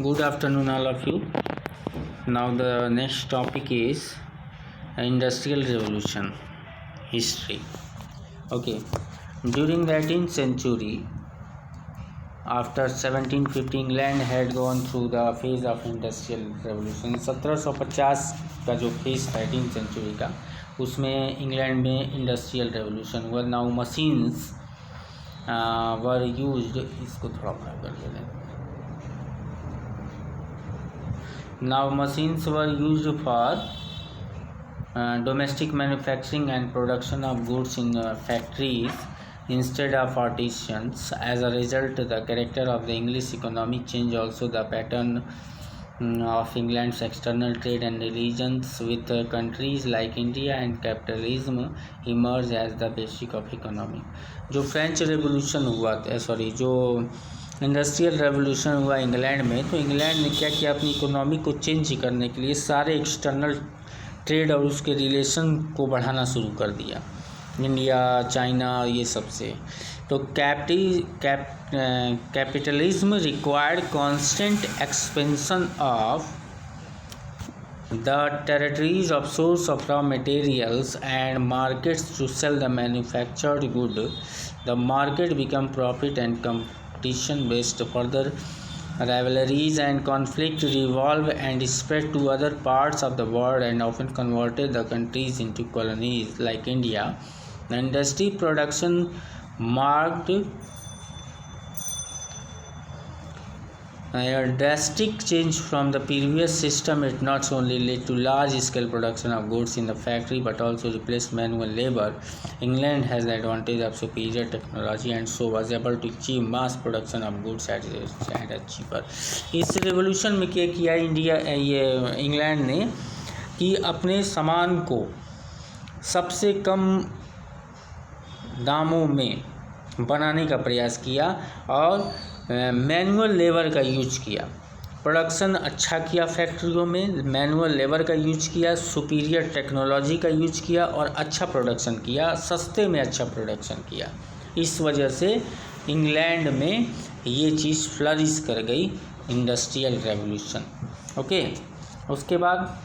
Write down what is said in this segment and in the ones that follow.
Good afternoon, all of you. Now, the next topic is Industrial Revolution history. Okay, during the 18th century, after 1750, England had gone through the phase of Industrial Revolution. 1750 का जो phase था 18th century का, उसमें England में industrial revolution हुआ. Now machines were used. इसको थोड़ा बड़ा कर दें. Now machines were used for domestic manufacturing and production of goods in factories instead of artisans. As a result, the character of the English economy changed. Also, the pattern of England's external trade and relations with countries like India and capitalism emerged as the basic of economy. जो French revolution हुआ, जो industrial revolution हुआ England में, तो England ने क्या किया, अपनी इकोनॉमी को चेंज करने के लिए सारे एक्सटर्नल ट्रेड और उसके रिलेशन को बढ़ाना शुरू कर दिया, इंडिया, चाइना, ये सब से. तो capitalism required constant expansion of the territories of source of raw materials and markets to sell the manufactured good. The market became profit and competition based. Further rivalries and conflict revolved and spread to other parts of the world and often converted the countries into colonies like India. The industry production marked a drastic change from the previous system. It not only led to large scale production of goods in the factory but also replaced manual labor. England has the advantage of superior technology and so was able to achieve mass production of goods at a cheaper. इस revolution में क्या किया England ने कि अपने सामान को सबसे कम दामों में बनाने का प्रयास किया और मैनुअल लेबर का यूज किया. प्रोडक्शन अच्छा किया, फैक्ट्रियों में मैनुअल लेबर का यूज किया, सुपीरियर टेक्नोलॉजी का यूज किया और अच्छा प्रोडक्शन किया, सस्ते में अच्छा प्रोडक्शन किया. इस वजह से इंग्लैंड में ये चीज़ फ्लरिश कर गई, इंडस्ट्रियल रेवोल्यूशन. ओके, उसके बाद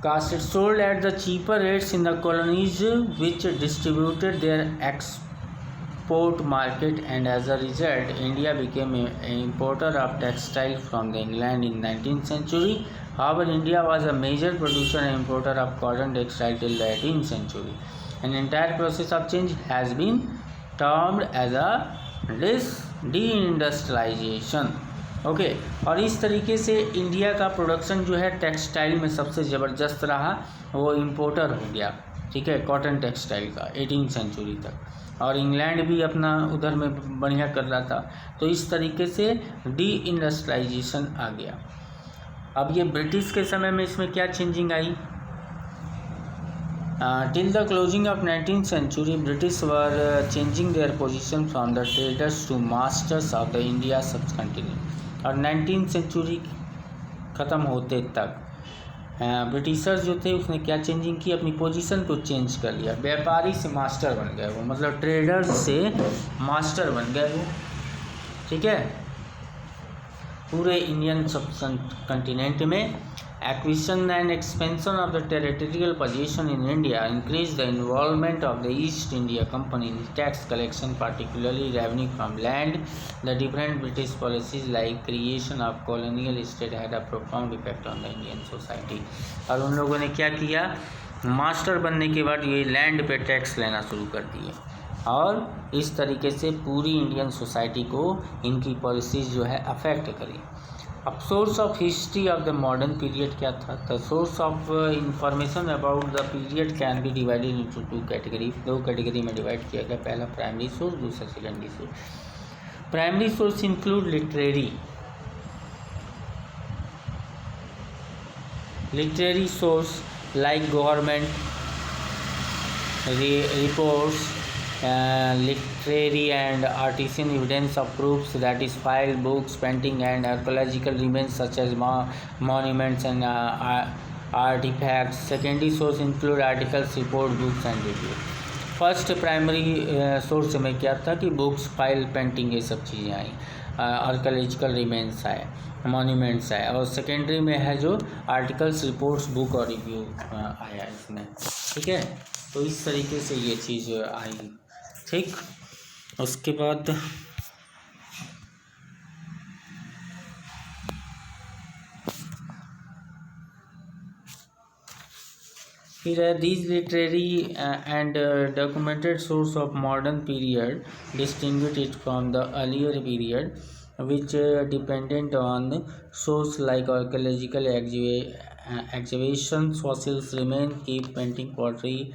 Cast sold at the cheaper rates in the colonies, which distributed their export market, and as a result, India became an importer of textile from the England in 19th century. However, India was a major producer and importer of cotton textile till the 18th century. An entire process of change has been termed as a deindustrialization. Okay और इस तरीके से India का production जो है textile में सबसे ज़बरदस्त रहा, वो इम्पोर्टर हो गया. ठीक है, कॉटन टेक्सटाइल का 18th सेंचुरी तक, और इंग्लैंड भी अपना उधर में बढ़िया कर रहा था. तो इस तरीके से डी इंडस्ट्रियलाइजेशन आ गया. अब ये ब्रिटिश के समय में इसमें क्या चेंजिंग आई. Till the closing of 19th century, British were changing their position from the traders to masters of the India subcontinent. और 19th सेंचुरी ख़त्म होते तक ब्रिटिशर्स जो थे उसने क्या चेंजिंग की, अपनी पोजीशन को चेंज कर लिया. व्यापारी से मास्टर बन गए वो, मतलब ट्रेडर्स से मास्टर बन गए वो. ठीक है, पूरे इंडियन सब कंटिनेंट में. Acquisition and expansion of the territorial possession in India increased the involvement of the East India Company in tax collection, particularly revenue from land. The different British policies like creation of colonial state had a profound effect on the Indian society. और उन लोगों ने क्या किया, master बनने के बाद ये लैंड पे टैक्स लेना शुरू कर दिए और इस तरीके से पूरी इंडियन सोसाइटी को इनकी पॉलिसीज जो है अफेक्ट करी. अब source of history of the modern period क्या था. The source of information about the period can be divided into two category. दो कैटेगरी में डिवाइड किया गया. पहला प्राइमरी सोर्स, दूसरा secondary source. Primary source include literary source like government reports, literary and artisan evidence of proofs, that is file, books, painting, and archaeological remains such as monuments and artifacts. Secondary source include articles, report, books and review. First primary source में क्या था कि books, file, painting, ये सब चीज़ें आई, archaeological remains आए, monuments आए, और सेकेंडरी में है जो आर्टिकल्स, रिपोर्ट्स, बुक और रिव्यू आया इसमें। ठीक है, तो इस तरीके से ये चीज़ आई। ठीक, उसके बाद फिर है these literary and documented source of modern period distinguish it from the earlier period which dependent on source like archaeological excavations, fossils remain, cave painting, pottery,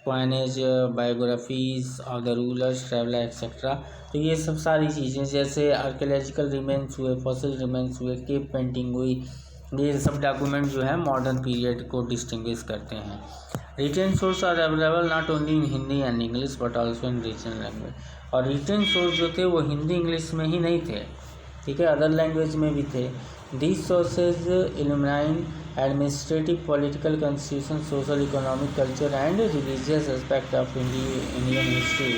coinage, biographies of the rulers, traveler etc. तो ये सब सारी चीज़ें जैसे archaeological remains हुए, fossil remains हुए, cave painting हुई, ये सब डॉक्यूमेंट जो है मॉडर्न पीरियड को डिस्टिंग्विश करते हैं। Written source are available not only in Hindi and English but also in regional language. और रिटेन सोर्स जो थे वो हिंदी इंग्लिश में ही नहीं थे, ठीक है, अदर लैंग्वेज में भी थे। These sources illuminate administrative, political, constitution, social, economic, culture and religious aspect of Indian history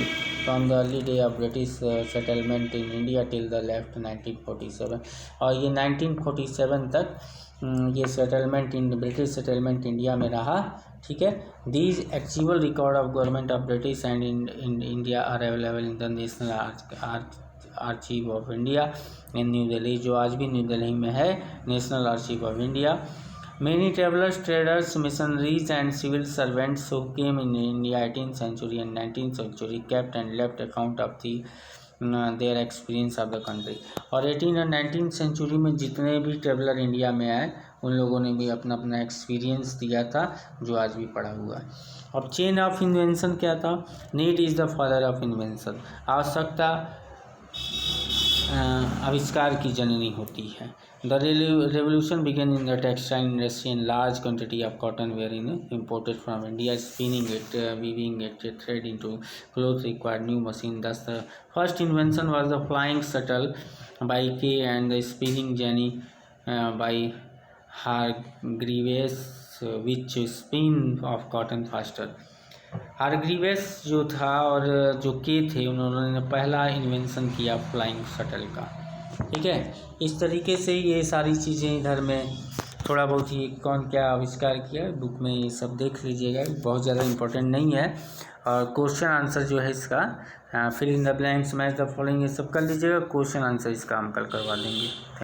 from the early day of British settlement in India till the left 1947। और ये 1947 तक ये settlement in British settlement India में रहा। ठीक है, these actual record of government of British and in India are available in the national archive of India in New Delhi, जो आज भी न्यू दिल्ली में है, national archive of India. Many travelers, traders, missionaries and civil servants who came in India 18th century and 19th century kept and left account of their experience of the country। और 18 और 19th century में जितने भी traveller India में आए उन लोगों ने भी अपना अपना एक्सपीरियंस दिया था जो आज भी पड़ा हुआ है। अब चेन ऑफ इन्वेंशन क्या था? Need is the father of invention. आवश्यकता आविष्कार की जननी होती है। The revolution began in the textile industry in large quantity of cotton were imported from India. Spinning it, weaving it, thread into cloth required new machine. Thus, the first invention was the flying shuttle by Kay and the spinning jenny by Hargreaves, which spin of cotton faster. हारग्रीवेस जो था और जो के थे उन्होंने पहला invention किया flying shuttle का। ठीक है, इस तरीके से ये सारी चीज़ें इधर में थोड़ा बहुत ही कौन क्या आविष्कार किया बुक में ये सब देख लीजिएगा, बहुत ज़्यादा इम्पोर्टेंट नहीं है। और क्वेश्चन आंसर जो है इसका fill in the blanks, match the following, ये सब कर लीजिएगा। क्वेश्चन आंसर इसका हम कल करवा देंगे।